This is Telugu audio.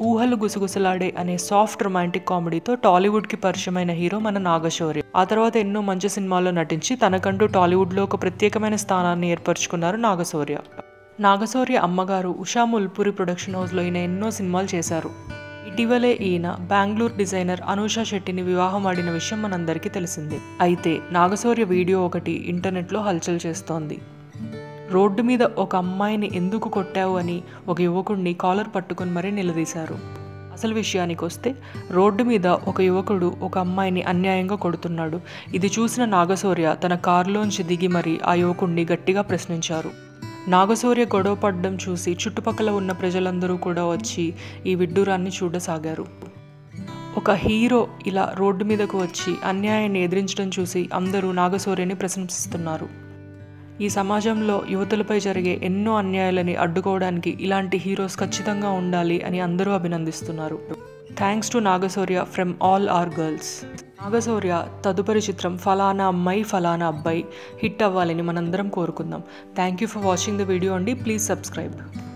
ఊహలు గుసగుసలాడే అనే సాఫ్ట్ రొమాంటిక్ కామెడీతో టాలీవుడ్కి పరిచయమైన హీరో మన నాగశౌర్య. ఆ తర్వాత ఎన్నో మంచి సినిమాల్లో నటించి తనకంటూ టాలీవుడ్లో ఒక ప్రత్యేకమైన స్థానాన్ని ఏర్పరచుకున్నారు నాగశౌర్య. నాగశౌర్య అమ్మగారు ఉషా ముల్పూరి ప్రొడక్షన్ హౌస్లో ఈయన ఎన్నో సినిమాలు చేశారు. ఇటీవలే ఈయన బెంగళూరు డిజైనర్ అనూషా శెట్టిని వివాహం ఆడిన విషయం మనందరికీ తెలిసిందే. అయితే నాగశౌర్య వీడియో ఒకటి ఇంటర్నెట్లో హల్చల్ చేస్తోంది. రోడ్డు మీద ఒక అమ్మాయిని ఎందుకు కొట్టావు అని ఒక యువకుడిని కాలర్ పట్టుకుని మరీ నిలదీశారు. అసలు విషయానికి వస్తే రోడ్డు మీద ఒక యువకుడు ఒక అమ్మాయిని అన్యాయంగా కొడుతున్నాడు. ఇది చూసిన నాగశౌర్య తన కారులోంచి దిగి మరీ ఆ యువకుడిని గట్టిగా ప్రశ్నించారు. నాగశౌర్య గొడవ పడడం చూసి చుట్టుపక్కల ఉన్న ప్రజలందరూ కూడా వచ్చి ఈ విడ్డూరాన్ని చూడసాగారు. ఒక హీరో ఇలా రోడ్డు మీదకు వచ్చి అన్యాయాన్ని ఎదిరించడం చూసి అందరూ నాగశౌర్యని ప్రశంసిస్తున్నారు. ఈ సమాజంలో యువతులపై జరిగే ఎన్నో అన్యాయాలని అడ్డుకోవడానికి ఇలాంటి హీరోస్ ఖచ్చితంగా ఉండాలి అని అందరూ అభినందిస్తున్నారు. Thanks to Naga Shaurya from all our girls. Naga Shaurya తదుపరి చిత్రం ఫలానా అమ్మాయి ఫలానా అబ్బాయి హిట్ అవ్వాలని మనందరం కోరుకుందాం. Thank you for watching the video అండి. Please subscribe.